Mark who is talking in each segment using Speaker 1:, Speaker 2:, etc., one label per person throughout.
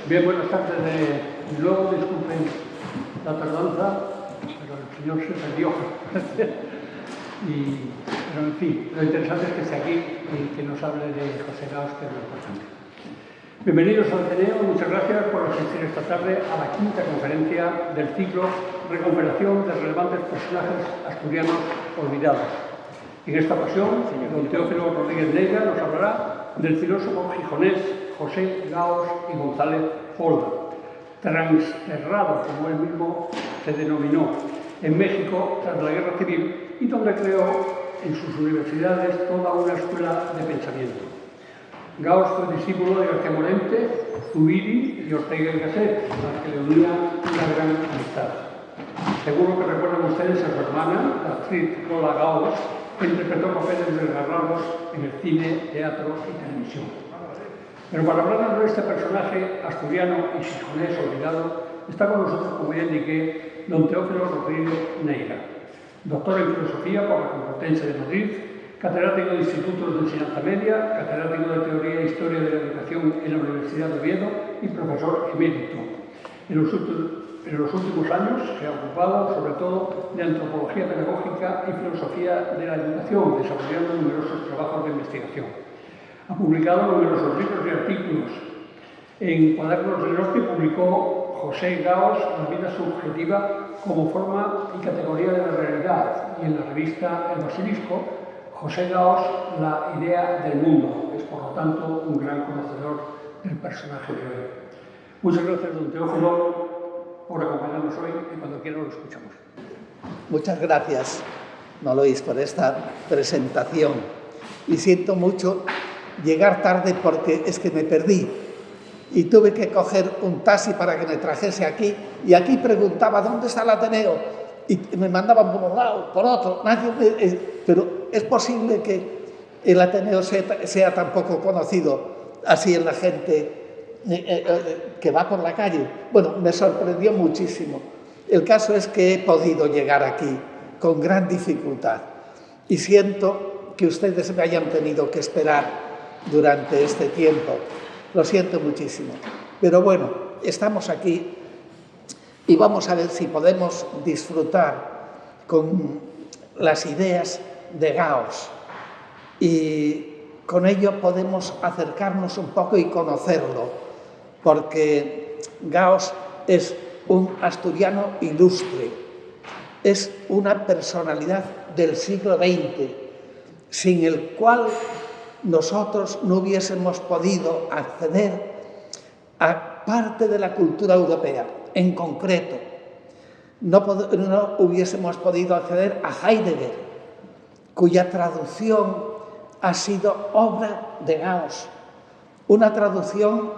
Speaker 1: Bien, buenas tardes de nuevo. Disculpen la tardanza, pero el señor se perdió. Pero en fin, lo interesante es que esté aquí y que nos hable de José Gaos, que es lo importante. Bienvenidos al Ateneo, muchas gracias por asistir esta tarde a la quinta conferencia del ciclo Recuperación de relevantes personajes asturianos olvidados. En esta ocasión, don Teófilo Rodríguez Neira nos hablará del filósofo gijonés José Gaos y González Folda, transterrado, como él mismo se denominó, en México tras la Guerra Civil, y donde creó en sus universidades toda una escuela de pensamiento. Gaos fue discípulo de García Morente, Zubiri y Ortega y Gasset, a que le unía una gran amistad. Seguro que recuerdan ustedes a su hermana, la actriz Lola Gaos, que interpretó papeles desgarrados en el cine, teatro y televisión. Pero para hablarnos de este personaje asturiano y gijonés olvidado, está con nosotros, como ya indiqué, don Teófilo Rodríguez Neira, doctor en Filosofía por la Complutense de Madrid, catedrático de Institutos de Enseñanza Media, catedrático de Teoría e Historia de la Educación en la Universidad de Oviedo y profesor emérito. En los últimos años se ha ocupado sobre todo de antropología pedagógica y filosofía de la educación, desarrollando numerosos trabajos de investigación. Ha publicado numerosos libros y artículos. En Cuadernos del Norte publicó José Gaos, La vida subjetiva como forma y categoría de la realidad, y en la revista El Basilisco, José Gaos, La idea del mundo. Es, por lo tanto, un gran conocedor del personaje de hoy. Muchas gracias, don Teófilo, por acompañarnos hoy, y cuando quiera lo escuchamos.
Speaker 2: Muchas gracias, Nolois, por esta presentación. Y siento mucho llegar tarde porque es que me perdí y tuve que coger un taxi para que me trajese aquí, y aquí preguntaba ¿dónde está el Ateneo? Y me mandaban por un lado, por otro, pero es posible que el Ateneo sea tan poco conocido así en la gente que va por la calle. Bueno, me sorprendió muchísimo. El caso es que he podido llegar aquí con gran dificultad y siento que ustedes me hayan tenido que esperar durante este tiempo. Lo siento muchísimo. Pero bueno, estamos aquí y vamos a ver si podemos disfrutar con las ideas de Gaos y con ello podemos acercarnos un poco y conocerlo, porque Gaos es un asturiano ilustre, es una personalidad del siglo XX, sin el cual nosotros no hubiésemos podido acceder a parte de la cultura europea. En concreto, no hubiésemos podido acceder a Heidegger, cuya traducción ha sido obra de Gaos, una traducción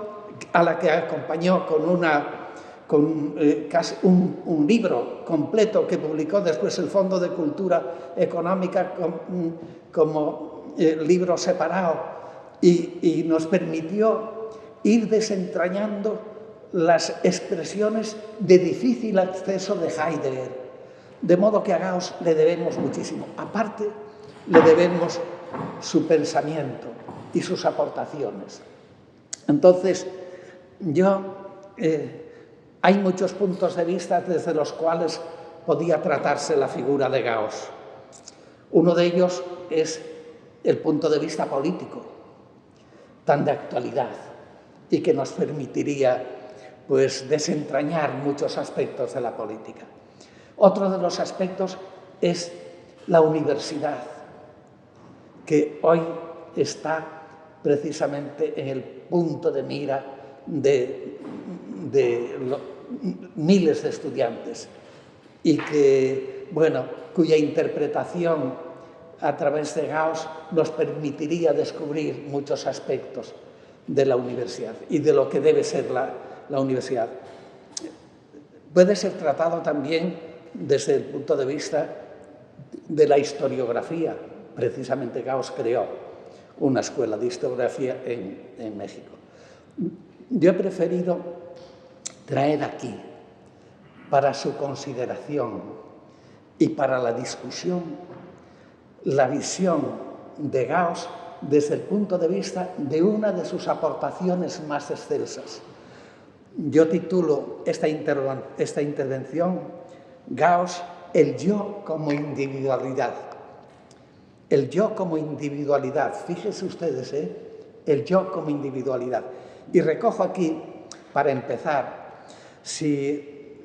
Speaker 2: a la que acompañó con casi un libro completo que publicó después el Fondo de Cultura Económica como libro separado, y nos permitió ir desentrañando las expresiones de difícil acceso de Heidegger, de modo que a Gaos le debemos muchísimo. Aparte, le debemos su pensamiento y sus aportaciones. Entonces, hay muchos puntos de vista desde los cuales podía tratarse la figura de Gaos. Uno de ellos es el punto de vista político, tan de actualidad, y que nos permitiría pues desentrañar muchos aspectos de la política. Otro de los aspectos es la universidad, que hoy está precisamente en el punto de mira de miles de estudiantes, y que, bueno, cuya interpretación a través de Gaos nos permitiría descubrir muchos aspectos de la universidad y de lo que debe ser la universidad. Puede ser tratado también desde el punto de vista de la historiografía. Precisamente Gaos creó una escuela de historiografía en México. Yo he preferido traer aquí, para su consideración y para la discusión, la visión de Gaos desde el punto de vista de una de sus aportaciones más excelsas, Yo titulo esta intervención Gauss, el yo como individualidad. El yo como individualidad, fíjense ustedes, el yo como individualidad. Y recojo aquí, para empezar, si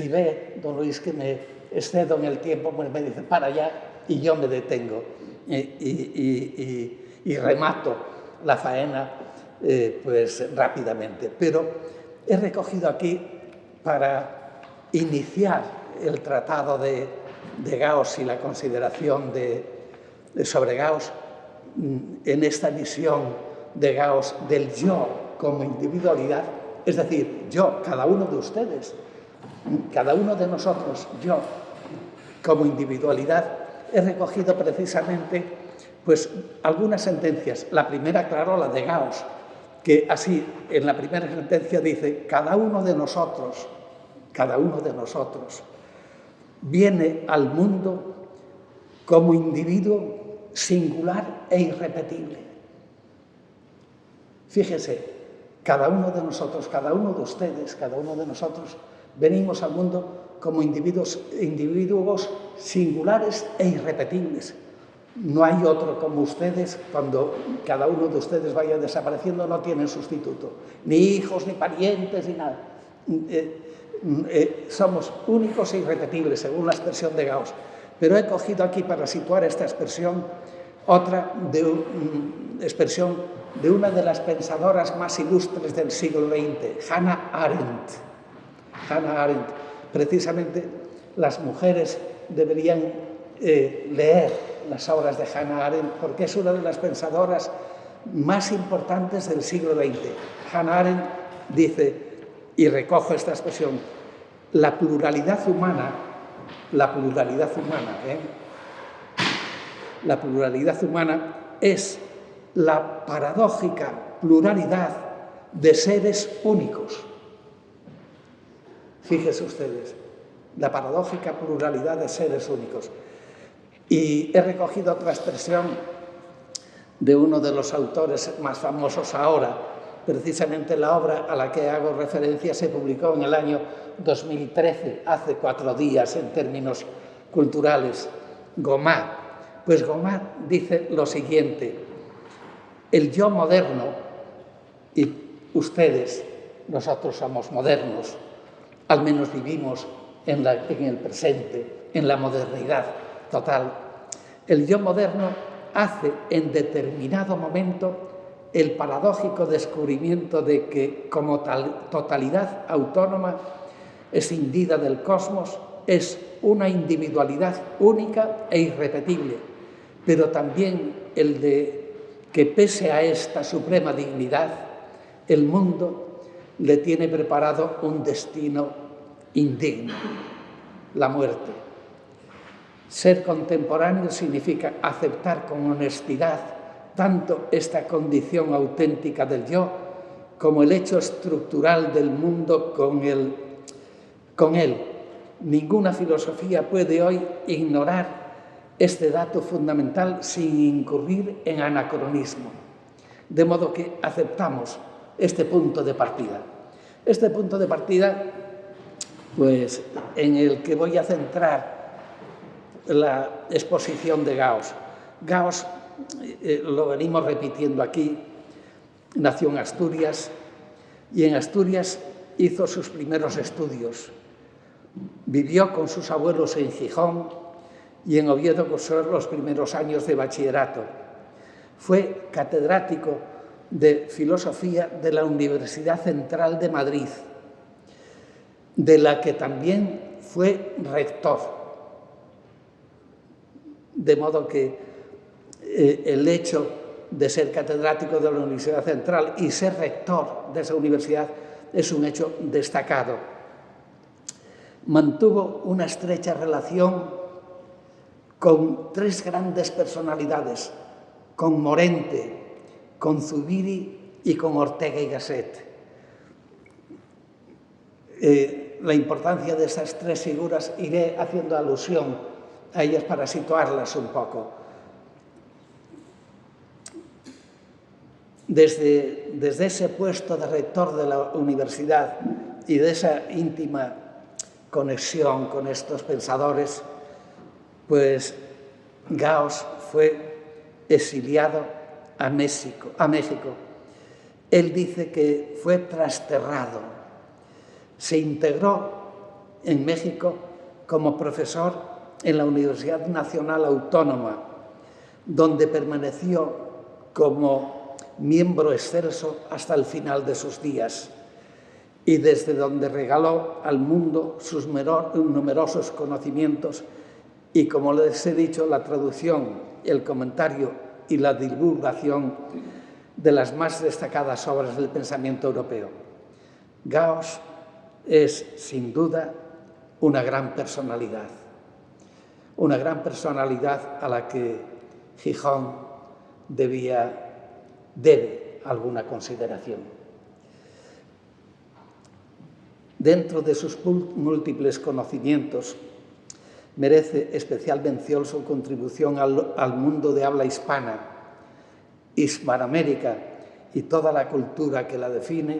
Speaker 2: ve, don Luis, que me excedo en el tiempo, pues me dice, para allá, y yo me detengo y remato la faena pues rápidamente. Pero he recogido aquí para iniciar el tratado de Gauss y la consideración sobre Gauss en esta visión de Gauss del yo como individualidad, es decir, yo, cada uno de ustedes, cada uno de nosotros, yo como individualidad, he recogido precisamente pues algunas sentencias. La primera, claro, la de Gauss, que así en la primera sentencia dice: cada uno de nosotros viene al mundo como individuo singular e irrepetible. Fíjese, cada uno de nosotros, cada uno de ustedes, cada uno de nosotros, venimos al mundo como individuos singulares e irrepetibles. No hay otro como ustedes. Cuando cada uno de ustedes vaya desapareciendo, no tienen sustituto, ni hijos, ni parientes, ni nada. Somos únicos e irrepetibles, según la expresión de Gauss. Pero he cogido aquí, para situar esta expresión, otra expresión de una de las pensadoras más ilustres del siglo XX, Hannah Arendt. Hannah Arendt. Precisamente las mujeres deberían leer las obras de Hannah Arendt, porque es una de las pensadoras más importantes del siglo XX. Hannah Arendt dice, y recojo esta expresión, la pluralidad humana es la paradójica pluralidad de seres únicos. Fíjense ustedes, la paradójica pluralidad de seres únicos. Y he recogido otra expresión de uno de los autores más famosos ahora. Precisamente la obra a la que hago referencia se publicó en el año 2013, hace 4 días en términos culturales, Gomá. Pues Gomá dice lo siguiente: el yo moderno, y ustedes, nosotros somos modernos, al menos vivimos en el presente, en la modernidad total. El yo moderno hace en determinado momento el paradójico descubrimiento de que, como totalidad autónoma, escindida del cosmos, es una individualidad única e irrepetible, pero también el de que, pese a esta suprema dignidad, el mundo le tiene preparado un destino indigno, la muerte. Ser contemporáneo significa aceptar con honestidad tanto esta condición auténtica del yo como el hecho estructural del mundo con él. Ninguna filosofía puede hoy ignorar este dato fundamental sin incurrir en anacronismo. De modo que aceptamos este punto de partida. Este punto de partida, pues, en el que voy a centrar la exposición de Gauss. Gauss, lo venimos repitiendo aquí, nació en Asturias y en Asturias hizo sus primeros estudios. Vivió con sus abuelos en Gijón y en Oviedo cursó los primeros años de bachillerato. Fue catedrático de Filosofía de la Universidad Central de Madrid, de la que también fue rector. De modo que el hecho de ser catedrático de la Universidad Central y ser rector de esa universidad es un hecho destacado. Mantuvo una estrecha relación con 3 grandes personalidades, con Morente, con Zubiri y con Ortega y Gasset. La importancia de esas 3 figuras, iré haciendo alusión a ellas para situarlas un poco. Desde ese puesto de rector de la universidad y de esa íntima conexión con estos pensadores, pues Gauss fue exiliado a México. Él dice que fue trasterrado. Se integró en México como profesor en la Universidad Nacional Autónoma, donde permaneció como miembro excelso hasta el final de sus días y desde donde regaló al mundo sus numerosos conocimientos y, como les he dicho, la traducción, el comentario y la divulgación de las más destacadas obras del pensamiento europeo. Gauss es, sin duda, una gran personalidad a la que Gijón debe alguna consideración. Dentro de sus múltiples conocimientos, merece especial mención su contribución al mundo de habla hispana, Hispanoamérica y toda la cultura que la define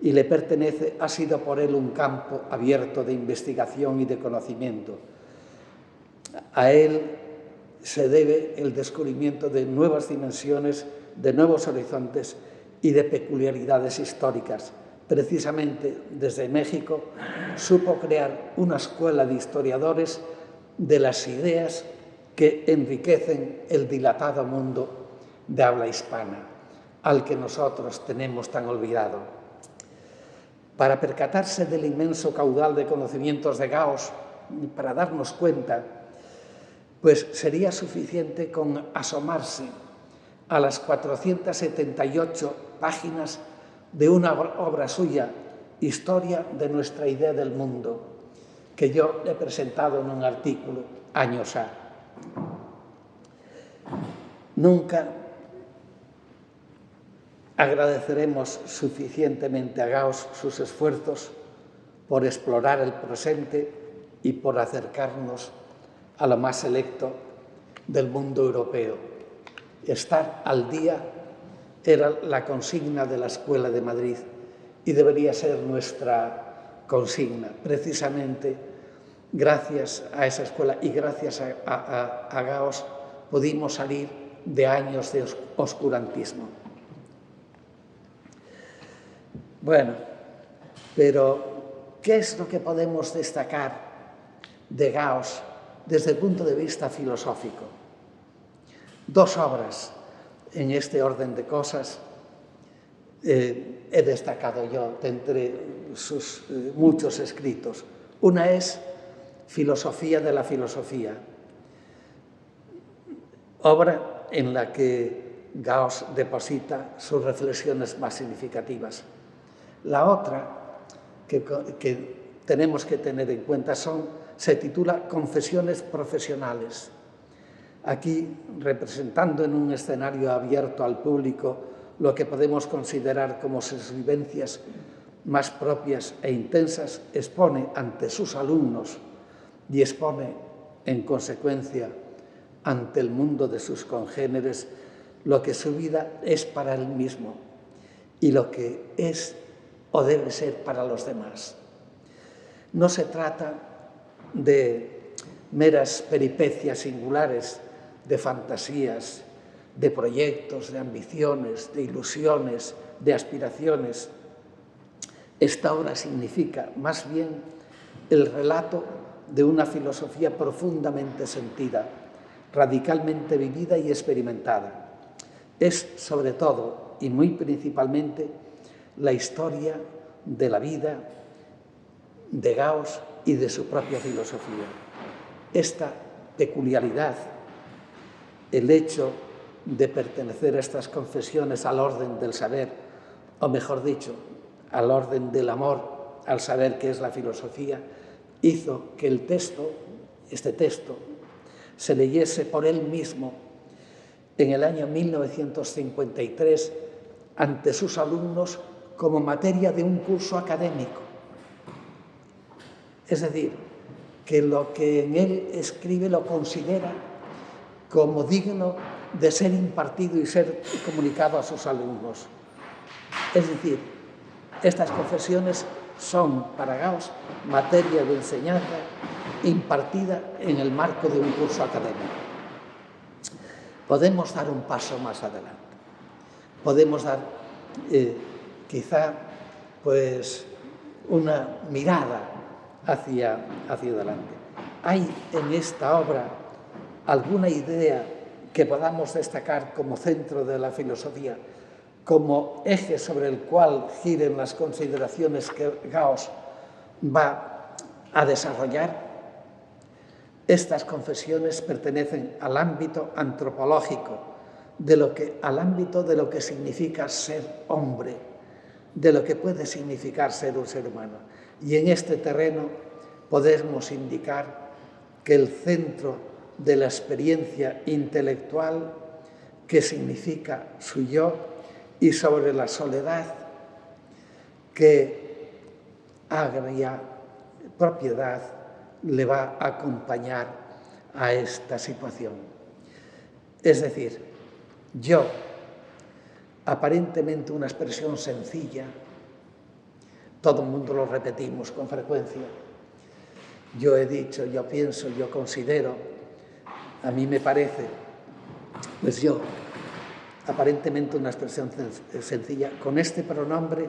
Speaker 2: y le pertenece. Ha sido por él un campo abierto de investigación y de conocimiento. A él se debe el descubrimiento de nuevas dimensiones, de nuevos horizontes y de peculiaridades históricas. Precisamente desde México supo crear una escuela de historiadores de las ideas que enriquecen el dilatado mundo de habla hispana, al que nosotros tenemos tan olvidado. Para percatarse del inmenso caudal de conocimientos de Gauss, para darnos cuenta, pues sería suficiente con asomarse a las 478 páginas de una obra suya, Historia de nuestra idea del mundo, que yo he presentado en un artículo años ha. Nunca agradeceremos suficientemente a Gauss sus esfuerzos por explorar el presente y por acercarnos a lo más selecto del mundo europeo. Estar al día era la consigna de la Escuela de Madrid y debería ser nuestra consigna. Precisamente gracias a esa escuela y gracias a Gauss pudimos salir de años de oscurantismo. Bueno, pero ¿qué es lo que podemos destacar de Gauss desde el punto de vista filosófico? Dos obras en este orden de cosas he destacado yo de entre sus muchos escritos. Una es Filosofía de la filosofía, obra en la que Gauss deposita sus reflexiones más significativas. La otra que tenemos que tener en cuenta se titula Confesiones profesionales. Aquí, representando en un escenario abierto al público lo que podemos considerar como sus vivencias más propias e intensas, expone ante sus alumnos y expone, en consecuencia, ante el mundo de sus congéneres lo que su vida es para él mismo y lo que es o debe ser para los demás. No se trata de meras peripecias singulares, de fantasías, de proyectos, de ambiciones, de ilusiones, de aspiraciones. Esta obra significa, más bien, el relato de una filosofía profundamente sentida, radicalmente vivida y experimentada. Es, sobre todo, y muy principalmente, la historia de la vida de Gauss y de su propia filosofía. Esta peculiaridad, el hecho de pertenecer a estas confesiones al orden del saber, o mejor dicho, al orden del amor al saber que es la filosofía, hizo que este texto, se leyese por él mismo en el año 1953 ante sus alumnos como materia de un curso académico. Es decir, que lo que en él escribe lo considera como digno de ser impartido y ser comunicado a sus alumnos. Es decir, estas confesiones son para Gauss materia de enseñanza impartida en el marco de un curso académico. Podemos dar un paso más adelante. Podemos dar quizá pues una mirada hacia adelante. ¿Hay en esta obra alguna idea que podamos destacar como centro de la filosofía, como eje sobre el cual giren las consideraciones que Gauss va a desarrollar? Estas confesiones pertenecen al ámbito antropológico, al ámbito de lo que significa ser hombre, de lo que puede significar ser un ser humano. Y en este terreno podemos indicar que el centro de la experiencia intelectual, que significa su yo, y sobre la soledad, que agria propiedad le va a acompañar a esta situación. Es decir, yo, aparentemente una expresión sencilla, todo el mundo lo repetimos con frecuencia. Yo he dicho, yo pienso, yo considero, a mí me parece, pues yo, aparentemente una expresión sencilla, con este pronombre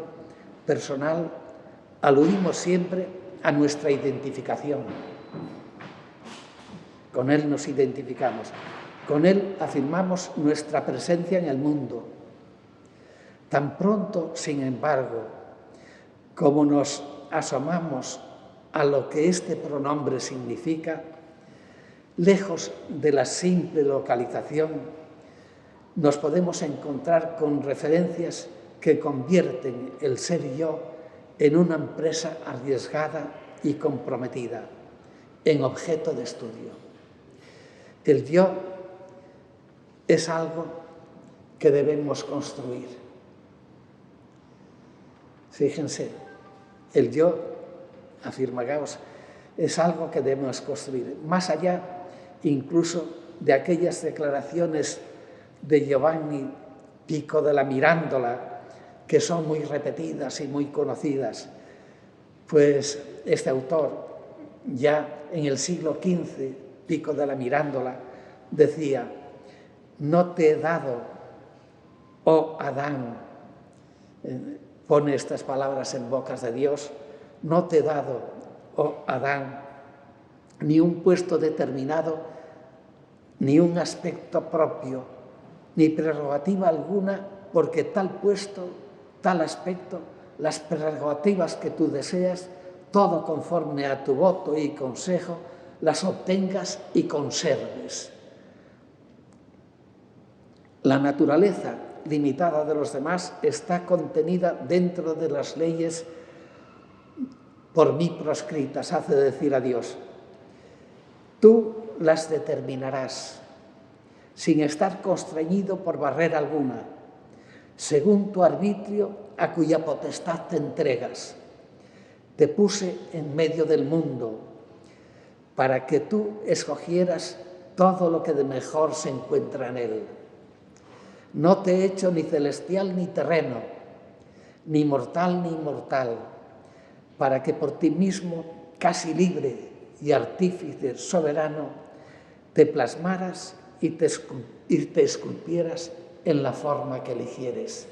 Speaker 2: personal aludimos siempre a nuestra identificación. Con él nos identificamos, con él afirmamos nuestra presencia en el mundo. Tan pronto, sin embargo, como nos asomamos a lo que este pronombre significa, lejos de la simple localización, nos podemos encontrar con referencias que convierten el ser yo en una empresa arriesgada y comprometida, en objeto de estudio. El yo es algo que debemos construir. Fíjense, el yo, afirma Gauss, es algo que debemos construir, más allá incluso de aquellas declaraciones de Giovanni Pico della Mirandola, que son muy repetidas y muy conocidas. Pues este autor, ya en el siglo XV, Pico della Mirandola, decía: no te he dado, oh Adán, pone estas palabras en bocas de Dios, no te he dado, oh Adán, ni un puesto determinado, ni un aspecto propio, ni prerrogativa alguna, porque tal puesto, tal aspecto, las prerrogativas que tú deseas, todo conforme a tu voto y consejo, las obtengas y conserves. La naturaleza limitada de los demás está contenida dentro de las leyes por mí proscritas, hace decir a Dios. Tú las determinarás, sin estar constreñido por barrera alguna, según tu arbitrio a cuya potestad te entregas. Te puse en medio del mundo para que tú escogieras todo lo que de mejor se encuentra en él. No te he hecho ni celestial ni terreno, ni mortal ni inmortal, para que por ti mismo, casi libre y artífice soberano, te plasmaras y te esculpieras en la forma que eligieres.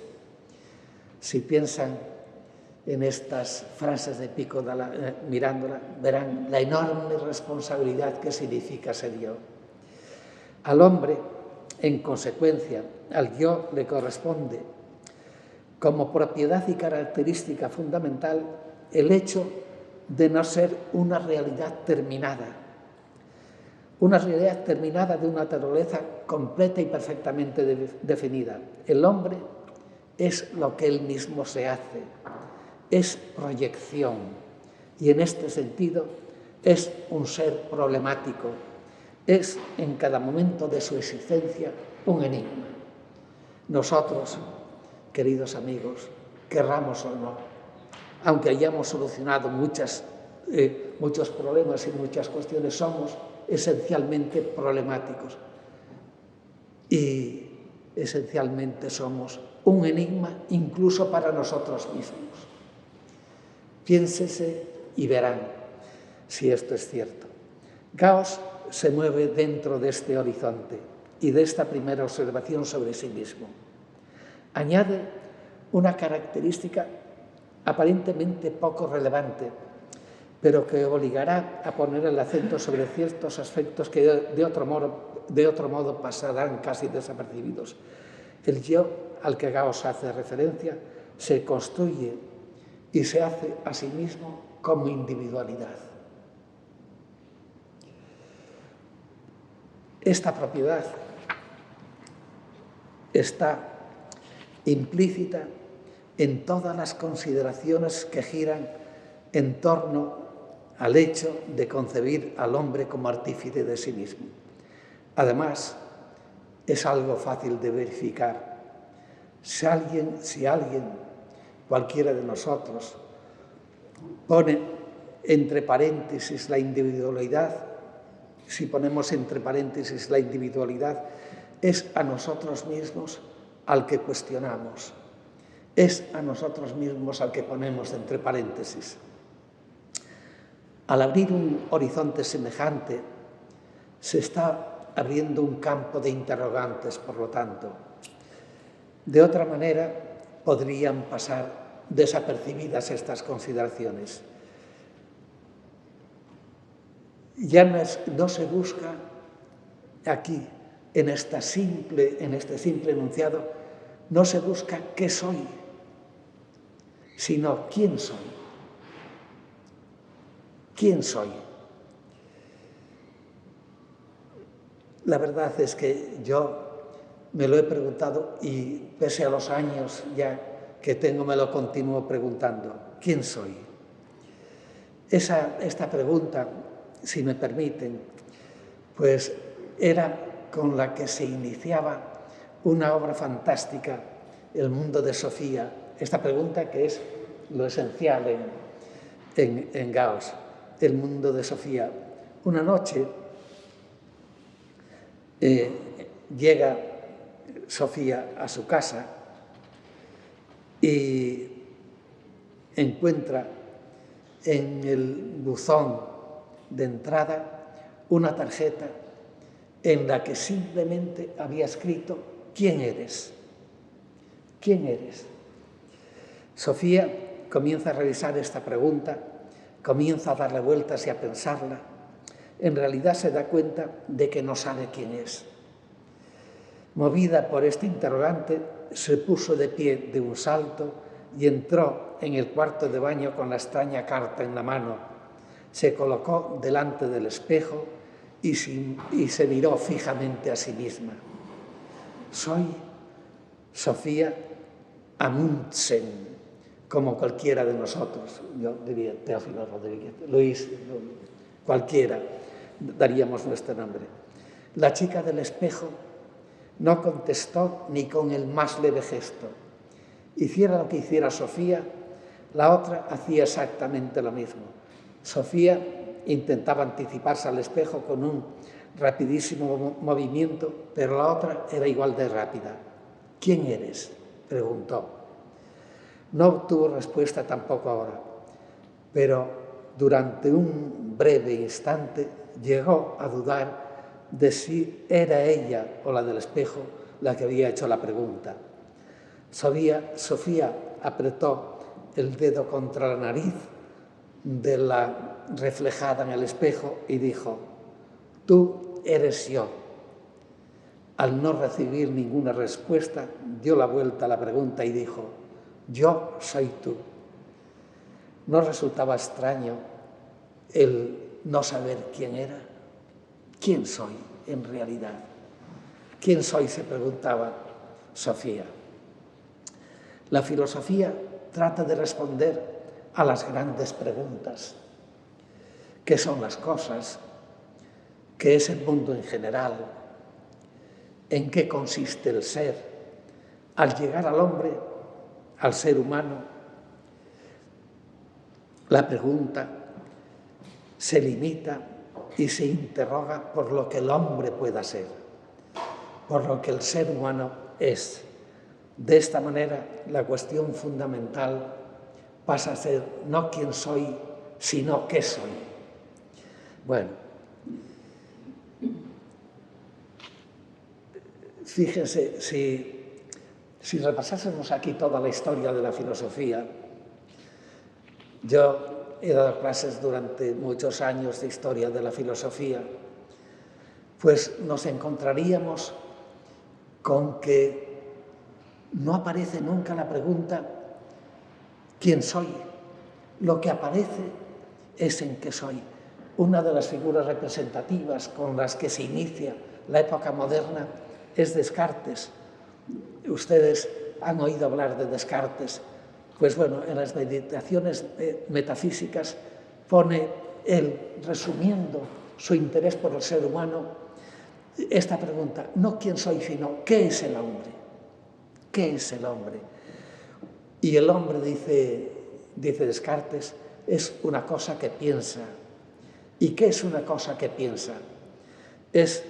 Speaker 2: Si piensan en estas frases de Pico della Mirandola, verán la enorme responsabilidad que significa ser yo. Al hombre, en consecuencia, al yo le corresponde, como propiedad y característica fundamental, el hecho de no ser una realidad terminada, una realidad terminada de una naturaleza completa y perfectamente definida. El hombre es lo que él mismo se hace, es proyección, y en este sentido es un ser problemático, es en cada momento de su existencia un enigma. Nosotros, queridos amigos, querramos o no, aunque hayamos solucionado muchos problemas y muchas cuestiones, somos esencialmente problemáticos y esencialmente somos un enigma incluso para nosotros mismos. Piénsese y verán si esto es cierto. Gauss se mueve dentro de este horizonte y de esta primera observación sobre sí mismo. Añade una característica aparentemente poco relevante, pero que obligará a poner el acento sobre ciertos aspectos que de otro modo pasarán casi desapercibidos. El yo al que Gauss hace referencia se construye y se hace a sí mismo como individualidad. Esta propiedad está implícita en todas las consideraciones que giran en torno al hecho de concebir al hombre como artífice de sí mismo. Además, es algo fácil de verificar. Si alguien, cualquiera de nosotros, pone entre paréntesis la individualidad, si ponemos entre paréntesis la individualidad, es a nosotros mismos al que cuestionamos, es a nosotros mismos al que ponemos entre paréntesis. Al abrir un horizonte semejante, se está abriendo un campo de interrogantes, por lo tanto. De otra manera, podrían pasar desapercibidas estas consideraciones. Ya no se busca aquí, en este simple enunciado, no se busca qué soy, sino quién soy. ¿Quién soy? La verdad es que yo me lo he preguntado y pese a los años ya que tengo me lo continúo preguntando. ¿Quién soy? Esta pregunta, si me permiten, pues era con la que se iniciaba una obra fantástica, El mundo de Sofía. Esta pregunta que es lo esencial en Gauss. El mundo de Sofía. Una noche llega Sofía a su casa y encuentra en el buzón de entrada una tarjeta en la que simplemente había escrito ¿quién eres? ¿Quién eres? Sofía comienza a revisar esta pregunta, comienza a darle vueltas y a pensarla. En realidad se da cuenta de que no sabe quién es. Movida por este interrogante, se puso de pie de un salto y entró en el cuarto de baño con la extraña carta en la mano. Se colocó delante del espejo y se miró fijamente a sí misma. Soy Sofía Amundsen, como cualquiera de nosotros. Yo diría Teófilo Rodríguez, Luis, cualquiera daríamos nuestro nombre. La chica del espejo no contestó ni con el más leve gesto. Hiciera lo que hiciera Sofía, la otra hacía exactamente lo mismo. Sofía intentaba anticiparse al espejo con un rapidísimo movimiento, pero la otra era igual de rápida. ¿Quién eres?, preguntó. No obtuvo respuesta tampoco ahora, pero durante un breve instante llegó a dudar de si era ella o la del espejo la que había hecho la pregunta. Sofía apretó el dedo contra la nariz de la reflejada en el espejo y dijo: tú eres yo. Al no recibir ninguna respuesta, dio la vuelta a la pregunta y dijo: yo soy tú. ¿No resultaba extraño el no saber quién era? ¿Quién soy en realidad? ¿Quién soy?, se preguntaba Sofía. La filosofía trata de responder a las grandes preguntas. ¿Qué son las cosas? ¿Qué es el mundo en general? ¿En qué consiste el ser? Al llegar al hombre, al ser humano, la pregunta se limita y se interroga por lo que el hombre pueda ser, por lo que el ser humano es. De esta manera, la cuestión fundamental pasa a ser no quién soy, sino qué soy. Bueno, fíjense, si repasásemos aquí toda la historia de la filosofía, yo he dado clases durante muchos años de historia de la filosofía, pues nos encontraríamos con que no aparece nunca la pregunta ¿quién soy? Lo que aparece es en qué soy. Una de las figuras representativas con las que se inicia la época moderna es Descartes. Ustedes han oído hablar de Descartes. Pues bueno, en las meditaciones metafísicas pone él, resumiendo su interés por el ser humano, esta pregunta, no quién soy, sino ¿qué es el hombre? ¿Qué es el hombre? Y el hombre, dice Descartes, es una cosa que piensa. ¿Y qué es una cosa que piensa? Es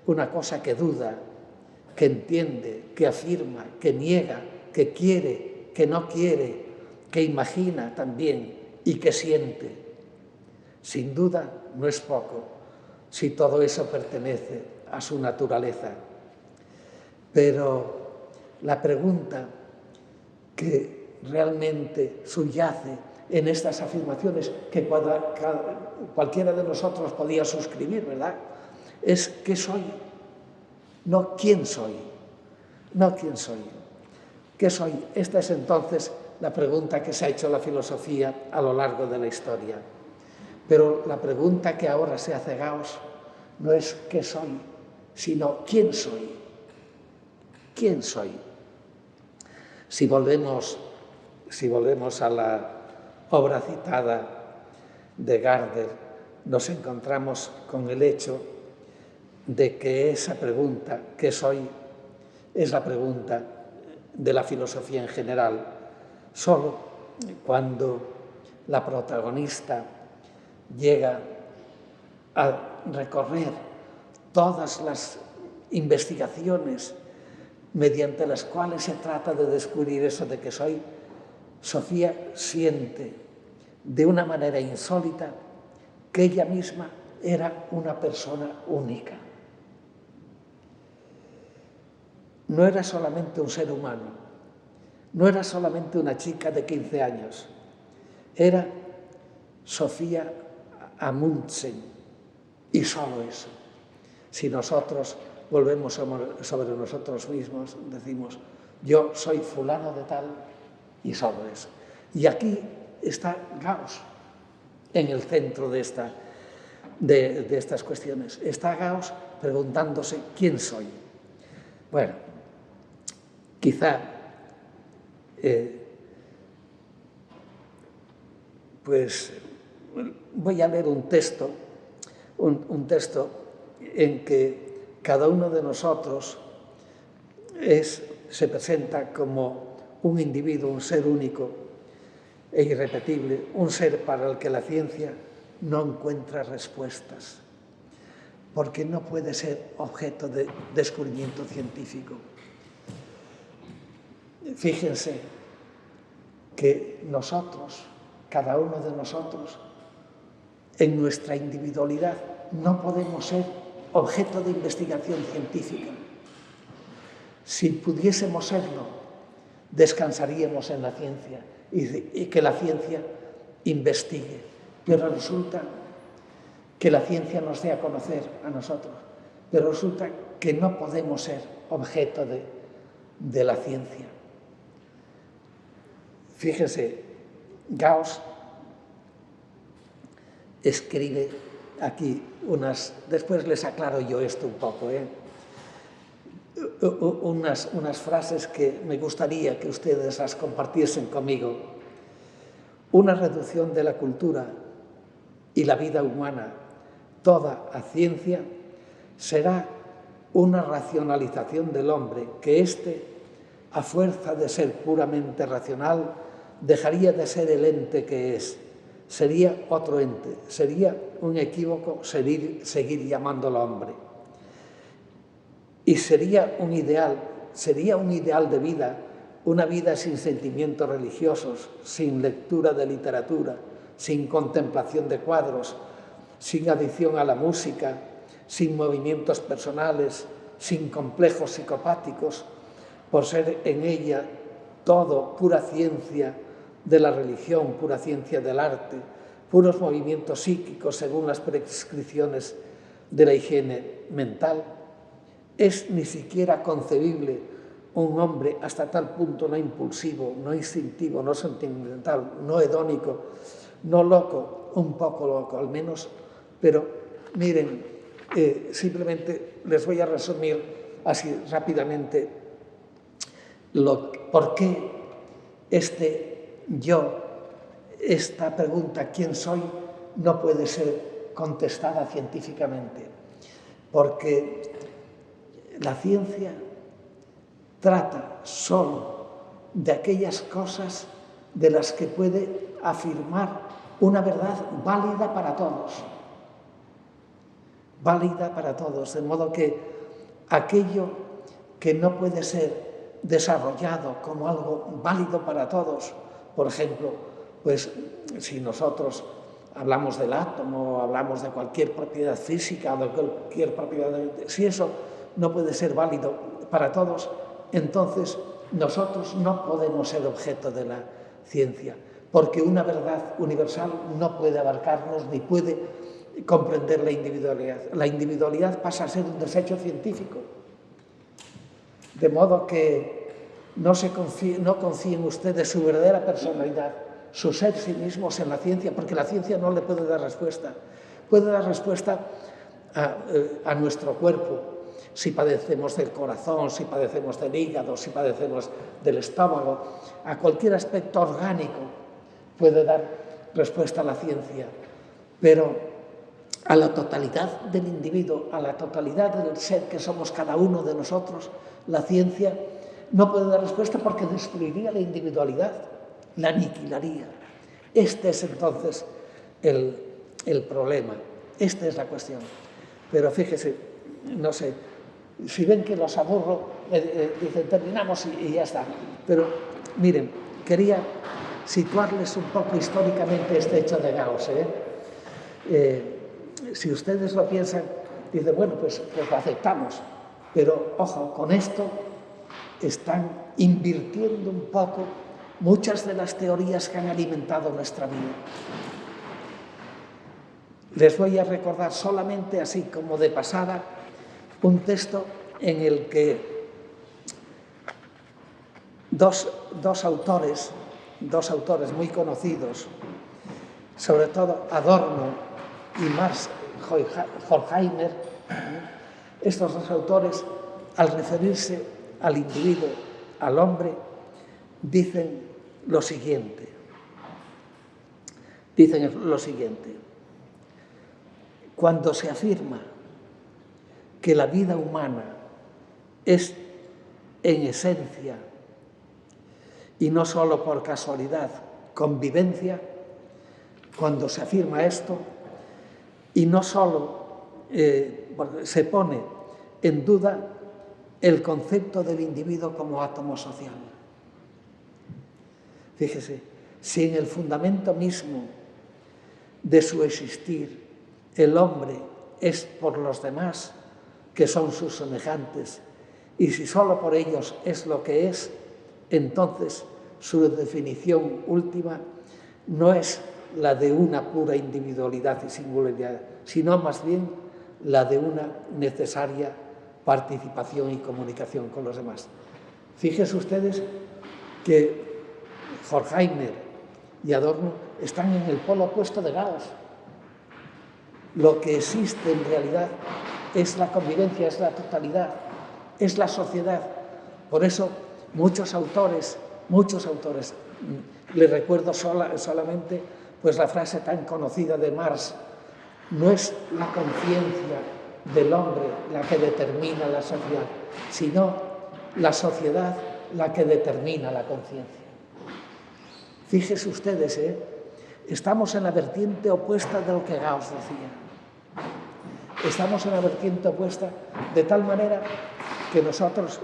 Speaker 2: una cosa que duda, que entiende, que afirma, que niega, que quiere, que no quiere, que imagina también y que siente. Sin duda, no es poco, si todo eso pertenece a su naturaleza. Pero la pregunta que realmente subyace en estas afirmaciones que cualquiera de nosotros podía suscribir, ¿verdad? Es ¿qué soy? No quién soy. No quién soy. ¿Qué soy? Esta es entonces la pregunta que se ha hecho la filosofía a lo largo de la historia. Pero la pregunta que ahora se hace Gauss no es ¿qué soy?, sino ¿quién soy? ¿Quién soy? Si volvemos a la obra citada de Gardner, nos encontramos con el hecho de que esa pregunta, ¿qué soy?, es la pregunta de la filosofía en general. Solo cuando la protagonista llega a recorrer todas las investigaciones mediante las cuales se trata de descubrir eso de que soy, Sofía siente de una manera insólita que ella misma era una persona única. No era solamente un ser humano, no era solamente una chica de 15 años, era Sofía Amundsen, y solo eso. Si nosotros volvemos sobre nosotros mismos, decimos, yo soy fulano de tal, y solo eso. Y aquí está Gauss, en el centro de estas cuestiones. Está Gauss preguntándose quién soy. Bueno, quizá pues voy a leer un texto en que cada uno de nosotros se presenta como un individuo, un ser único e irrepetible, un ser para el que la ciencia no encuentra respuestas, porque no puede ser objeto de descubrimiento científico. Fíjense que nosotros, cada uno de nosotros, en nuestra individualidad, no podemos ser objeto de investigación científica. Si pudiésemos serlo, descansaríamos en la ciencia y que la ciencia investigue. Pero resulta que la ciencia nos dé a conocer a nosotros, pero resulta que no podemos ser objeto de la ciencia. Fíjese, Gauss escribe aquí después les aclaro yo esto un poco, unas frases que me gustaría que ustedes las compartiesen conmigo. Una reducción de la cultura y la vida humana toda a ciencia será una racionalización del hombre, que éste, a fuerza de ser puramente racional, dejaría de ser el ente que es. Sería otro ente, sería un equívoco seguir llamándolo hombre. Y sería un ideal de vida una vida sin sentimientos religiosos, sin lectura de literatura, sin contemplación de cuadros, sin adicción a la música, sin movimientos personales, sin complejos psicopáticos, por ser en ella todo pura ciencia de la religión, pura ciencia del arte, puros movimientos psíquicos según las prescripciones de la higiene mental. Es ni siquiera concebible un hombre hasta tal punto no impulsivo, no instintivo, no sentimental, no hedónico, no loco, un poco loco al menos, pero miren, simplemente les voy a resumir así rápidamente por qué esta pregunta, ¿quién soy?, no puede ser contestada científicamente, porque la ciencia trata solo de aquellas cosas de las que puede afirmar una verdad válida para todos. Válida para todos, de modo que aquello que no puede ser desarrollado como algo válido para todos, por ejemplo, pues si nosotros hablamos del átomo, hablamos de cualquier propiedad física, de cualquier propiedad, si eso no puede ser válido para todos, entonces nosotros no podemos ser objeto de la ciencia, porque una verdad universal no puede abarcarnos ni puede comprender la individualidad. La individualidad pasa a ser un desecho científico, de modo que no confíen ustedes su verdadera personalidad, su ser sí mismos en la ciencia, porque la ciencia no le puede dar respuesta. Puede dar respuesta a nuestro cuerpo, si padecemos del corazón, si padecemos del hígado, si padecemos del estómago, a cualquier aspecto orgánico puede dar respuesta a la ciencia, pero a la totalidad del individuo, a la totalidad del ser que somos cada uno de nosotros, la ciencia no puede dar respuesta porque destruiría la individualidad, la aniquilaría. Este es entonces el problema, esta es la cuestión. Pero fíjese, no sé, si ven que los aburro, dicen terminamos y ya está. Pero miren, quería situarles un poco históricamente este hecho de Gauss. Si ustedes lo piensan, dicen, bueno, pues lo aceptamos. Pero, ojo, con esto están invirtiendo un poco muchas de las teorías que han alimentado nuestra vida. Les voy a recordar solamente, así como de pasada, un texto en el que dos autores muy conocidos, sobre todo Adorno y Max Horkheimer, estos dos autores, al referirse al individuo, al hombre, dicen lo siguiente. Cuando se afirma que la vida humana es en esencia y no solo por casualidad, convivencia, cuando se afirma esto y no solo se pone en duda el concepto del individuo como átomo social. Fíjese, si en el fundamento mismo de su existir el hombre es por los demás, que son sus semejantes, y si solo por ellos es lo que es, entonces su definición última no es la de una pura individualidad y singularidad, sino más bien la de una necesaria participación y comunicación con los demás. Fíjense ustedes que Horkheimer y Adorno están en el polo opuesto de Gauss. Lo que existe en realidad es la convivencia, es la totalidad, es la sociedad. Por eso muchos autores, les recuerdo solamente pues la frase tan conocida de Marx: no es la conciencia del hombre la que determina la sociedad, sino la sociedad la que determina la conciencia. Fíjense ustedes, estamos en la vertiente opuesta de lo que Gauss decía. Estamos en la vertiente opuesta de tal manera que nosotros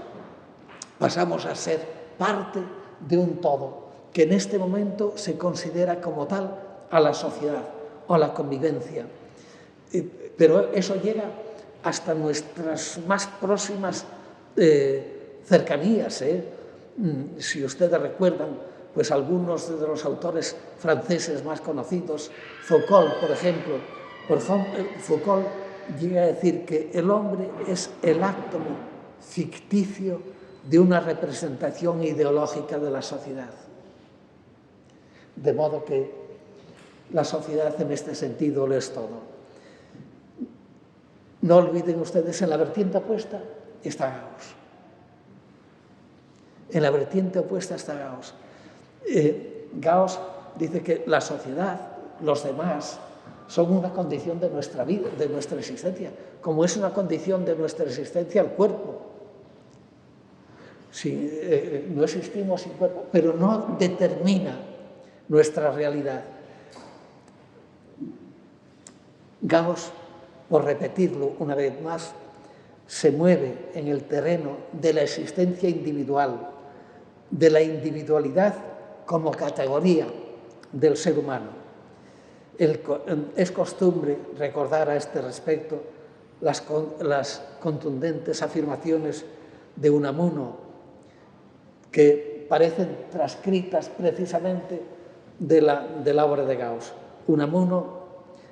Speaker 2: pasamos a ser parte de un todo, que en este momento se considera como tal a la sociedad o a la convivencia. Pero eso llega hasta nuestras más próximas cercanías. Si ustedes recuerdan, pues algunos de los autores franceses más conocidos, Foucault, por ejemplo, Foucault llega a decir que el hombre es el átomo ficticio de una representación ideológica de la sociedad. De modo que la sociedad en este sentido lo es todo. No olviden ustedes, en la vertiente opuesta está Gauss. En la vertiente opuesta está Gauss. Gauss dice que la sociedad, los demás, son una condición de nuestra vida, de nuestra existencia, como es una condición de nuestra existencia el cuerpo. Si, no existimos sin cuerpo, pero no determina nuestra realidad. Gauss, por repetirlo una vez más, se mueve en el terreno de la existencia individual, de la individualidad como categoría del ser humano. Es costumbre recordar a este respecto las contundentes afirmaciones de Unamuno, que parecen transcritas precisamente de la obra de Gauss. Unamuno,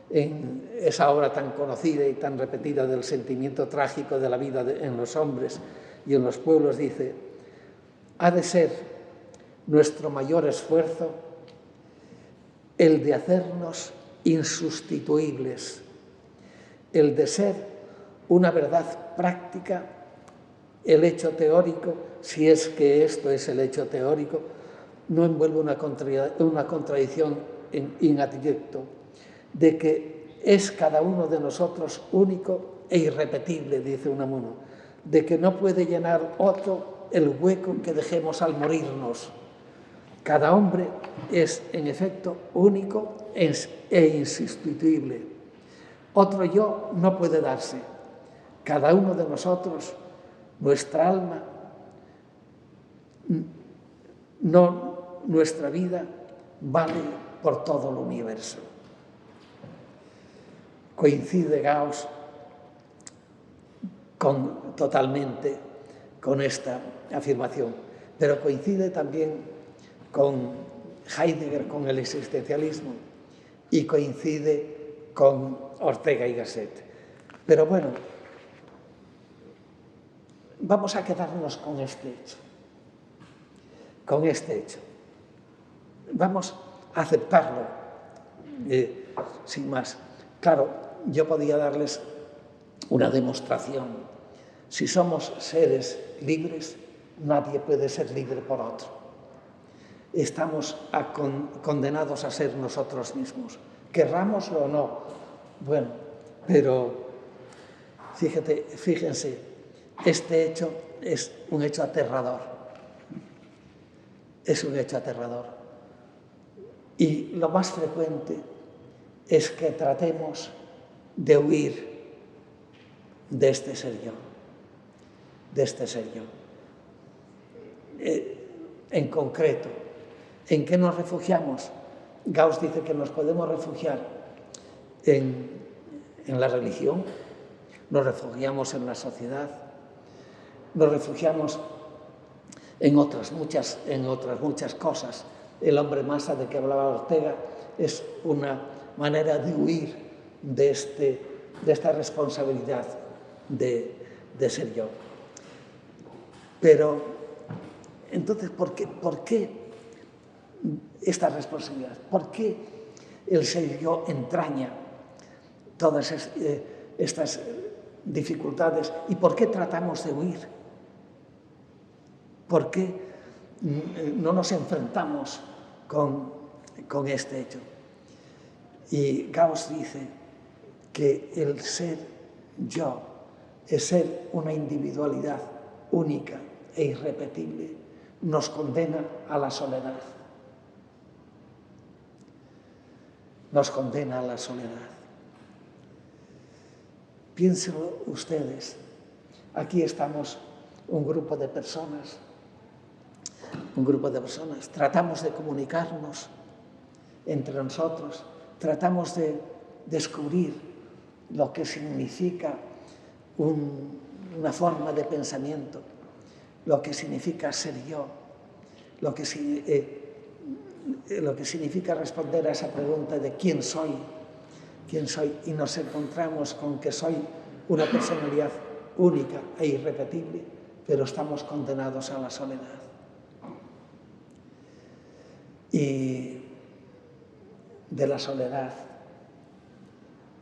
Speaker 2: en esa obra tan conocida y tan repetida del sentimiento trágico de la vida en los hombres y en los pueblos, dice: ha de ser nuestro mayor esfuerzo el de hacernos insustituibles, el de ser una verdad práctica, el hecho teórico, si es que esto es el hecho teórico, no envuelve una contradicción in adjecto, de que es cada uno de nosotros único e irrepetible, dice Unamuno, de que no puede llenar otro el hueco que dejemos al morirnos. Cada hombre es, en efecto, único e insustituible. Otro yo no puede darse. Cada uno de nosotros, nuestra alma, nuestra vida vale por todo el universo. Coincide Gauss totalmente con esta afirmación, pero coincide también con Heidegger, con el existencialismo, y coincide con Ortega y Gasset. Pero bueno, vamos a quedarnos con este hecho. Con este hecho. Vamos a aceptarlo, sin más. Claro, yo podía darles una demostración. Si somos seres libres, nadie puede ser libre por otro. Estamos condenados a ser nosotros mismos, querrámoslo o no. Bueno, pero fíjense, este hecho es un hecho aterrador. Es un hecho aterrador. Y lo más frecuente es que tratemos de huir de este ser yo. De este ser yo. En concreto, ¿en qué nos refugiamos? Gauss dice que nos podemos refugiar en la religión, nos refugiamos en la sociedad, nos refugiamos en otras muchas cosas. El hombre masa de que hablaba Ortega es una manera de huir de esta responsabilidad de ser yo. Pero, entonces, ¿por qué esta responsabilidad? ¿Por qué el ser yo entraña todas estas dificultades? ¿Y por qué tratamos de huir? ¿Por qué no nos enfrentamos con este hecho? Y Gauss dice que el ser yo es ser una individualidad única e irrepetible, nos condena a la soledad. Nos condena a la soledad. Piénsenlo ustedes. Aquí estamos un grupo de personas un grupo de personas, tratamos de comunicarnos entre nosotros, tratamos de descubrir lo que significa una forma de pensamiento, lo que significa ser yo, lo que significa responder a esa pregunta de quién soy, y nos encontramos con que soy una personalidad única e irrepetible, pero estamos condenados a la soledad. Y de la soledad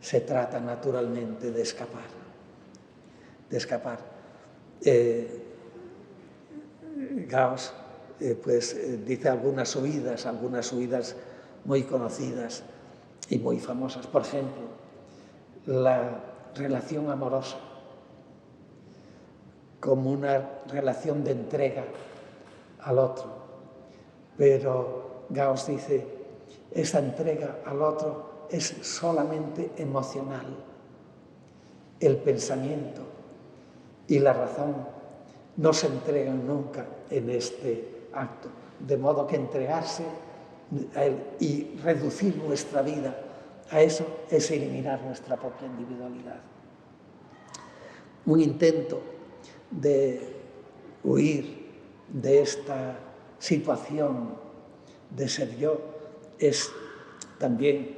Speaker 2: se trata naturalmente de escapar. Gauss dice algunas huidas muy conocidas y muy famosas. Por ejemplo, la relación amorosa como una relación de entrega al otro. Pero Gauss dice, esa entrega al otro es solamente emocional. El pensamiento y la razón no se entregan nunca en este acto. De modo que entregarse a él y reducir nuestra vida a eso es eliminar nuestra propia individualidad. Un intento de huir de esta situación de ser yo es también,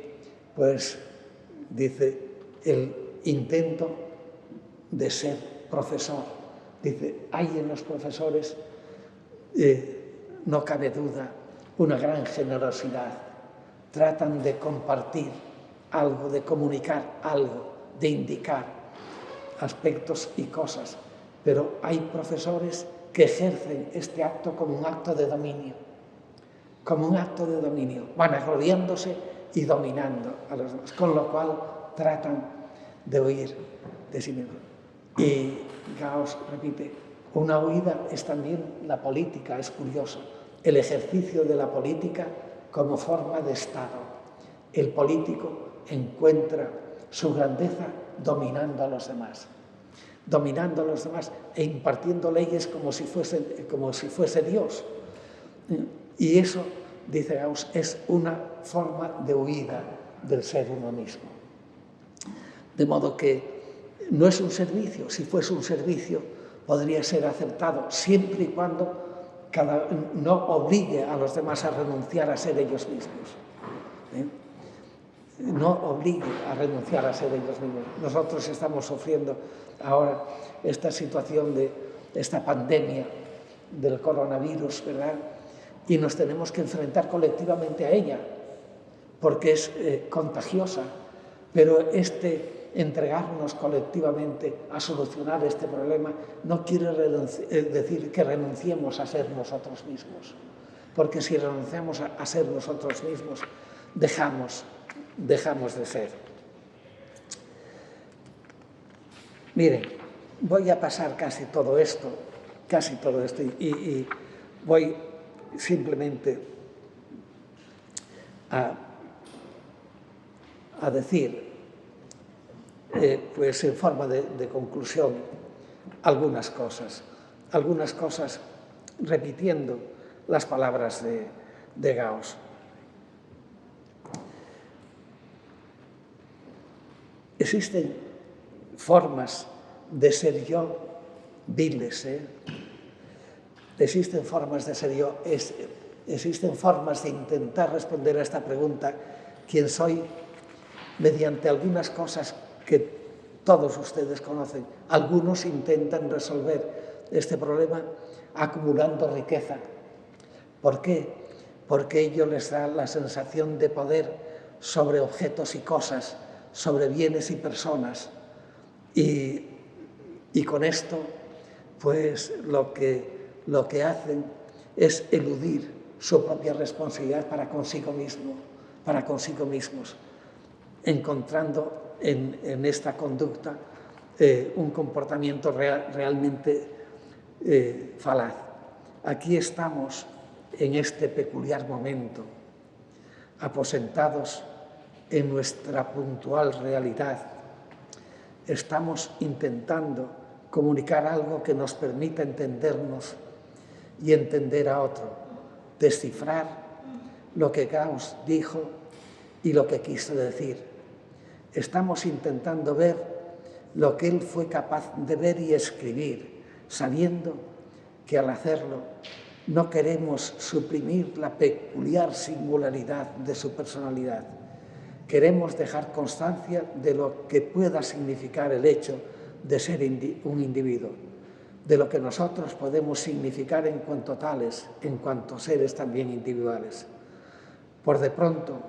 Speaker 2: pues, dice, el intento de ser profesor. Dice, hay en los profesores, no cabe duda, una gran generosidad. Tratan de compartir algo, de comunicar algo, de indicar aspectos y cosas. Pero hay profesores que ejercen este acto como un acto de dominio, vanagloriándose y dominando a los demás, con lo cual tratan de huir de sí mismos. Y Gauss repite, una huida es también la política, es curioso, el ejercicio de la política como forma de Estado. El político encuentra su grandeza dominando a los demás e impartiendo leyes como si fuese Dios. Y eso, dice Gauss, es una forma de huida del ser uno mismo. De modo que no es un servicio. Si fuese un servicio, podría ser aceptado siempre y cuando no obligue a los demás a renunciar a ser ellos mismos. No obligue a renunciar a ser ellos mismos. Nosotros estamos sufriendo ahora esta situación de esta pandemia del coronavirus, ¿verdad? Y nos tenemos que enfrentar colectivamente a ella, porque es contagiosa, pero entregarnos colectivamente a solucionar este problema no quiere decir que renunciemos a ser nosotros mismos, porque si renunciamos a ser nosotros mismos, dejamos de ser. Miren, voy a pasar casi todo esto y voy simplemente a decir, pues en forma de conclusión, algunas cosas repitiendo las palabras de Gauss. Existen formas de ser yo viles, existen formas de ser yo, existen formas de intentar responder a esta pregunta, ¿quién soy?, mediante algunas cosas que todos ustedes conocen. Algunos intentan resolver este problema acumulando riqueza. ¿Por qué? Porque ello les da la sensación de poder sobre objetos y cosas, sobre bienes y personas. Y con esto, pues lo que hacen es eludir su propia responsabilidad para consigo mismos, encontrando en esta conducta un comportamiento realmente falaz. Aquí estamos en este peculiar momento, aposentados en nuestra puntual realidad. Estamos intentando comunicar algo que nos permita entendernos y entender a otro, descifrar lo que Gauss dijo y lo que quiso decir. Estamos intentando ver lo que él fue capaz de ver y escribir, sabiendo que al hacerlo no queremos suprimir la peculiar singularidad de su personalidad. Queremos dejar constancia de lo que pueda significar el hecho de ser un individuo, de lo que nosotros podemos significar en cuanto tales, en cuanto seres también individuales. Por de pronto,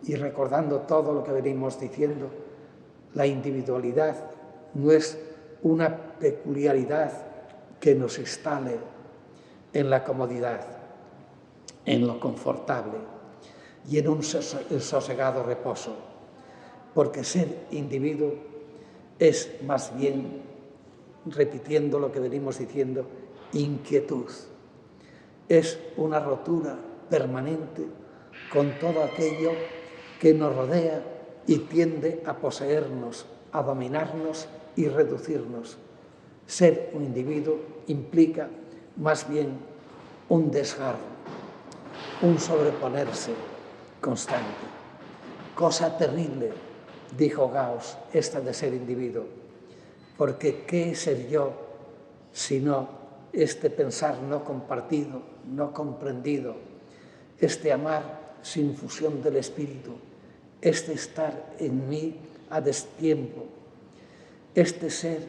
Speaker 2: y recordando todo lo que venimos diciendo, la individualidad no es una peculiaridad que nos instale en la comodidad, en lo confortable y en un sosegado reposo, porque ser individuo es más bien, repitiendo lo que venimos diciendo, inquietud. Es una rotura permanente con todo aquello que nos rodea y tiende a poseernos, a dominarnos y reducirnos. Ser un individuo implica más bien un desgarro, un sobreponerse constante. Cosa terrible, dijo Gauss, esta de ser individuo, porque ¿qué es ser yo sino este pensar no compartido, no comprendido, este amar sin fusión del espíritu, este estar en mí a destiempo, este ser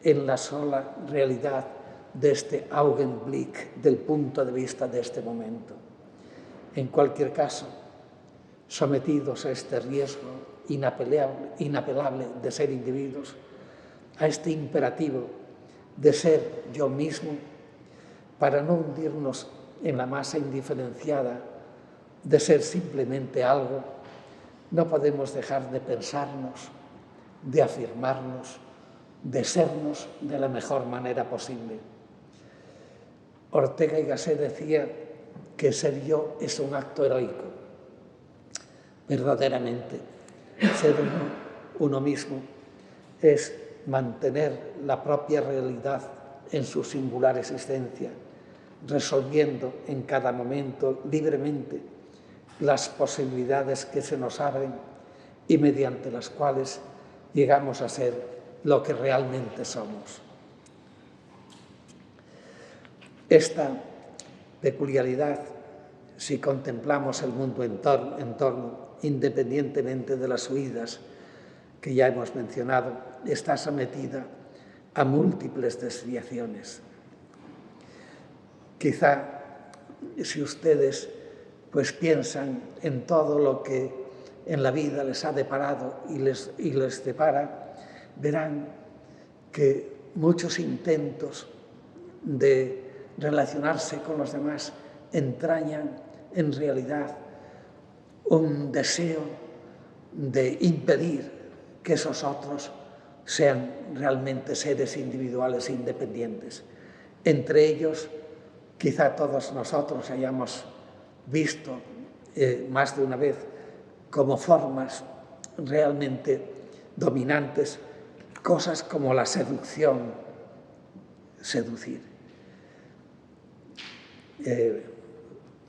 Speaker 2: en la sola realidad de este Augenblick, del punto de vista de este momento. En cualquier caso, sometidos a este riesgo inapelable de ser individuos, a este imperativo de ser yo mismo, para no hundirnos en la masa indiferenciada de ser simplemente algo, no podemos dejar de pensarnos, de afirmarnos, de sernos de la mejor manera posible. Ortega y Gasset decía que ser yo es un acto heroico. Verdaderamente, ser uno mismo es mantener la propia realidad en su singular existencia, resolviendo en cada momento libremente las posibilidades que se nos abren y mediante las cuales llegamos a ser lo que realmente somos. Esta peculiaridad, si contemplamos el mundo en torno, independientemente de las huidas que ya hemos mencionado, está sometida a múltiples desviaciones. Quizá, si ustedes piensan en todo lo que en la vida les ha deparado y les depara, verán que muchos intentos de relacionarse con los demás entrañan en realidad un deseo de impedir que esos otros sean realmente seres individuales e independientes. Entre ellos, quizá todos nosotros hayamos visto más de una vez como formas realmente dominantes cosas como la seducción, seducir.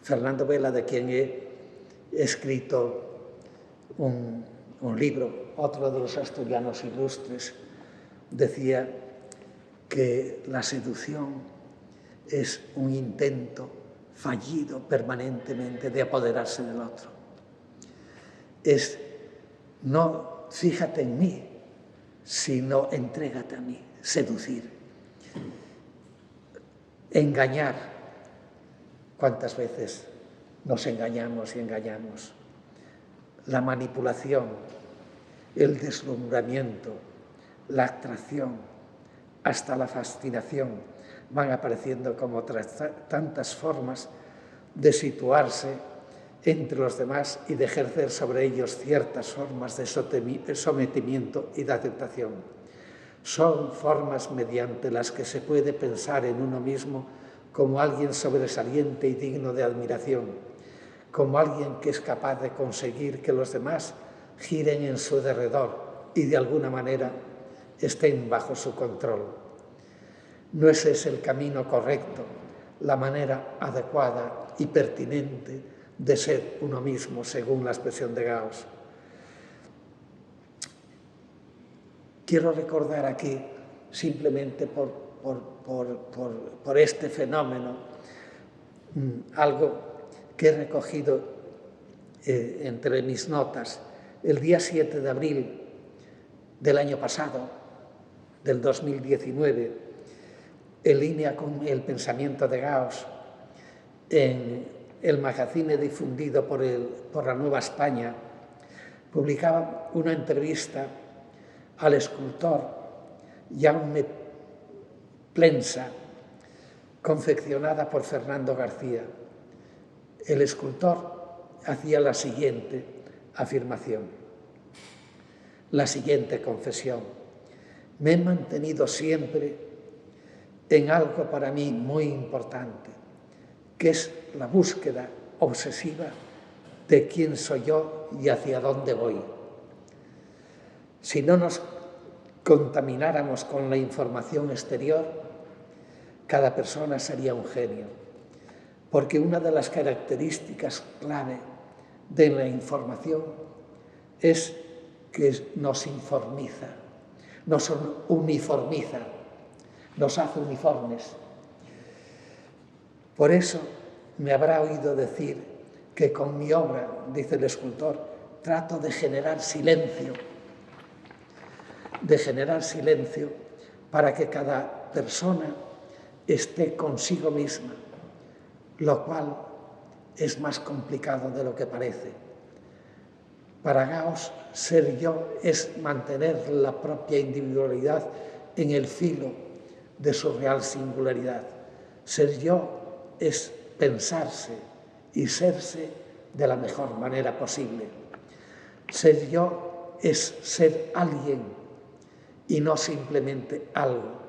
Speaker 2: Fernando Vela, de quien he escrito un libro, otro de los asturianos ilustres, decía que la seducción es un intento fallido permanentemente de apoderarse del otro. Es no fíjate en mí, sino entrégate a mí, seducir. Engañar. ¿Cuántas veces nos engañamos y engañamos? La manipulación, el deslumbramiento, la atracción, hasta la fascinación, van apareciendo como tantas formas de situarse entre los demás y de ejercer sobre ellos ciertas formas de sometimiento y de aceptación. Son formas mediante las que se puede pensar en uno mismo como alguien sobresaliente y digno de admiración, como alguien que es capaz de conseguir que los demás giren en su derredor y de alguna manera estén bajo su control. No ese es el camino correcto la manera adecuada y pertinente de ser uno mismo, según la expresión de Gauss. Quiero recordar aquí, simplemente por este fenómeno, algo que he recogido entre mis notas. El día 7 de abril del año pasado, del 2019, en línea con el pensamiento de Gauss, en el magazine difundido por la Nueva España, publicaba una entrevista al escultor Jaume Plensa, confeccionada por Fernando García. El escultor hacía la siguiente afirmación, la siguiente confesión: me he mantenido siempre en algo para mí muy importante, que es la búsqueda obsesiva de quién soy yo y hacia dónde voy. Si no nos contamináramos con la información exterior, cada persona sería un genio, porque una de las características clave de la información es que nos informiza, nos uniformiza, nos hace uniformes. Por eso me habrá oído decir que con mi obra, dice el escultor, trato de generar silencio para que cada persona esté consigo misma, lo cual es más complicado de lo que parece. Para Gauss, ser yo es mantener la propia individualidad en el filo de su real singularidad. Ser yo es pensarse y serse de la mejor manera posible. Ser yo es ser alguien y no simplemente algo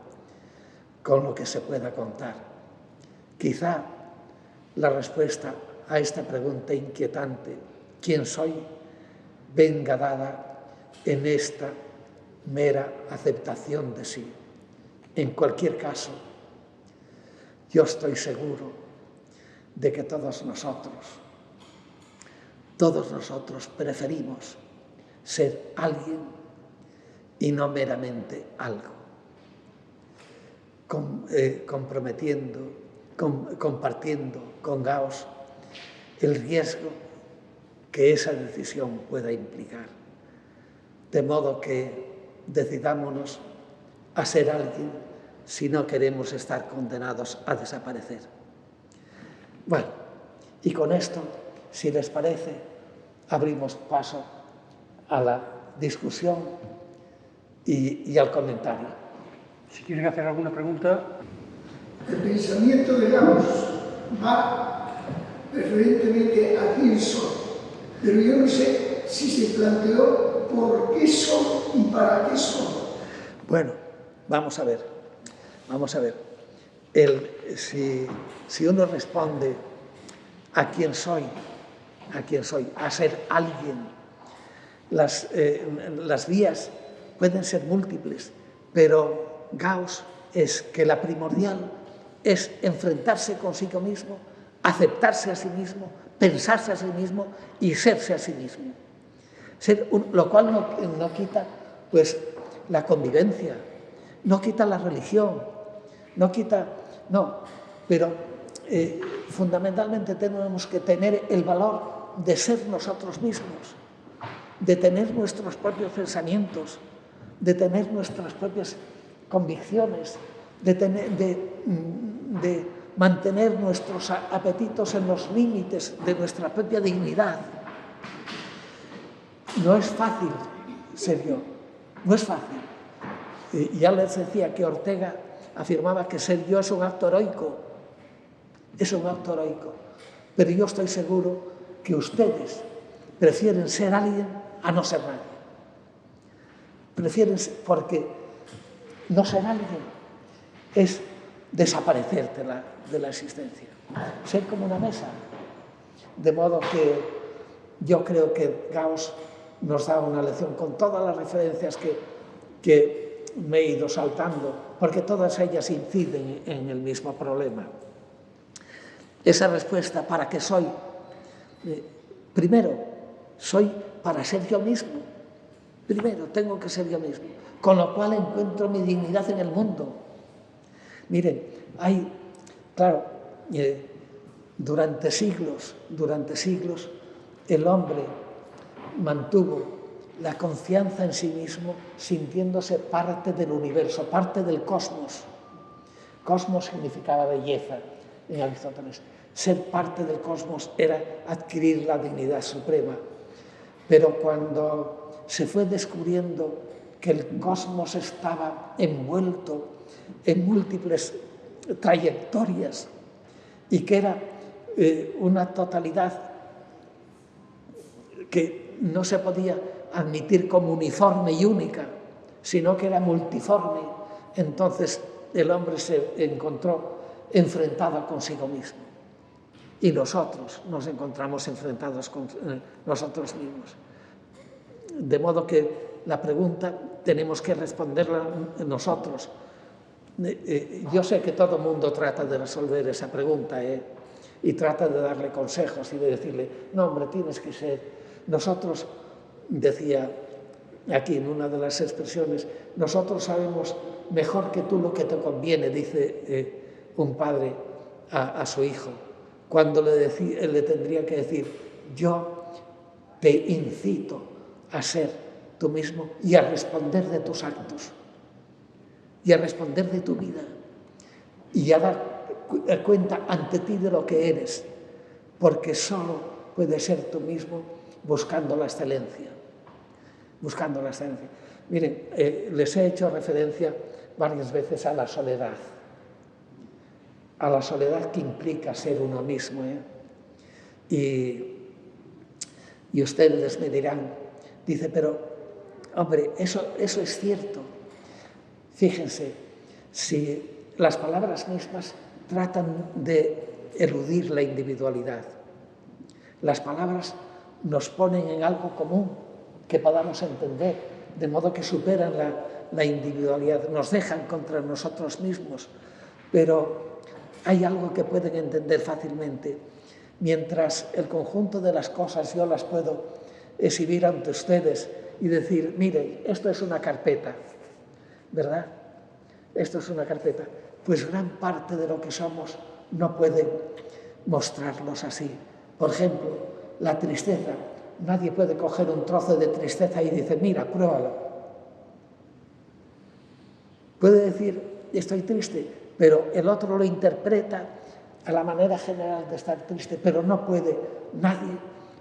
Speaker 2: con lo que se pueda contar. Quizá la respuesta a esta pregunta inquietante, ¿quién soy?, venga dada en esta mera aceptación de sí. En cualquier caso, yo estoy seguro de que todos nosotros preferimos ser alguien y no meramente algo, compartiendo con Gauss el riesgo que esa decisión pueda implicar. De modo que decidámonos a ser alguien si no queremos estar condenados a desaparecer. Bueno, y con esto, si les parece, abrimos paso a la discusión y al comentario.
Speaker 1: Si quieren hacer alguna pregunta.
Speaker 3: El pensamiento de Gauss va preferentemente a quién soy, pero yo no sé si se planteó por qué soy y para qué soy.
Speaker 2: Bueno, vamos a ver. Si uno responde a quién soy, a ser alguien, las vías pueden ser múltiples, pero Gauss es que la primordial es enfrentarse consigo mismo, aceptarse a sí mismo, pensarse a sí mismo y serse a sí mismo. Lo cual no quita pues, la convivencia, no quita la religión, pero fundamentalmente tenemos que tener el valor de ser nosotros mismos, de tener nuestros propios pensamientos, de tener nuestras propias convicciones, de mantener nuestros apetitos en los límites de nuestra propia dignidad. No es fácil ser yo, no es fácil. Ya les decía que Ortega afirmaba que ser yo es un acto heroico, pero yo estoy seguro que ustedes prefieren ser alguien a no ser nadie. Porque no ser alguien es desaparecer de la existencia, ser como una mesa. De modo que yo creo que Gauss nos da una lección con todas las referencias que me he ido saltando, porque todas ellas inciden en el mismo problema. esa respuesta, ¿para qué soy? Primero, soy para ser yo mismo. Primero, tengo que ser yo mismo. Con lo cual encuentro mi dignidad en el mundo. Miren, claro, durante siglos, el hombre mantuvo la confianza en sí mismo sintiéndose parte del universo, parte del cosmos. Cosmos significaba belleza en Aristóteles. Ser parte del cosmos era adquirir la dignidad suprema. Pero cuando se fue descubriendo que el cosmos estaba envuelto en múltiples trayectorias y que era una totalidad que no se podía admitir como uniforme y única, sino que era multiforme, entonces el hombre se encontró enfrentado consigo mismo. Y nosotros nos encontramos enfrentados con nosotros mismos. De modo que la pregunta tenemos que responderla nosotros. Yo sé que todo el mundo trata de resolver esa pregunta y trata de darle consejos y de decirle, no, hombre, tienes que ser. Nosotros, decía aquí en una de las expresiones, nosotros sabemos mejor que tú lo que te conviene, dice un padre a su hijo, cuando le tendría que decir, yo te incito a ser tú mismo y a responder de tus actos y a responder de tu vida y a dar cuenta ante ti de lo que eres, porque solo puedes ser tú mismo buscando la excelencia. Buscando la excelencia. Miren, les he hecho referencia varias veces a la soledad que implica ser uno mismo. Y ustedes me dirán, dice, pero, hombre, eso es cierto. Fíjense, si las palabras mismas tratan de eludir la individualidad, las palabras nos ponen en algo común que podamos entender, de modo que superan la individualidad, nos dejan contra nosotros mismos, pero hay algo que pueden entender fácilmente. Mientras el conjunto de las cosas yo las puedo exhibir ante ustedes y decir, miren, esto es una carpeta, ¿verdad? Esto es una carpeta. Pues gran parte de lo que somos no pueden mostrarlos así. Por ejemplo, la tristeza. Nadie puede coger un trozo de tristeza y decir, mira, pruébalo. Puede decir, estoy triste, pero el otro lo interpreta a la manera general de estar triste, pero no puede nadie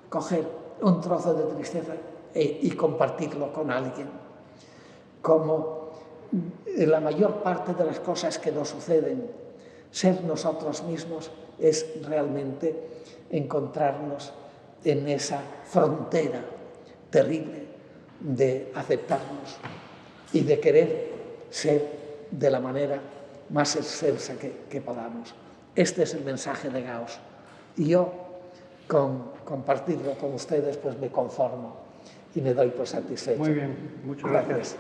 Speaker 2: coger un trozo de tristeza y compartirlo con alguien. Como la mayor parte de las cosas que nos suceden, ser nosotros mismos es realmente encontrarnos en esa frontera terrible de aceptarnos y de querer ser de la manera más excelsa que podamos. Este es el mensaje de Gauss. Y yo, con compartirlo con ustedes, pues me conformo y me doy por satisfecho.
Speaker 1: Muy bien, muchas gracias.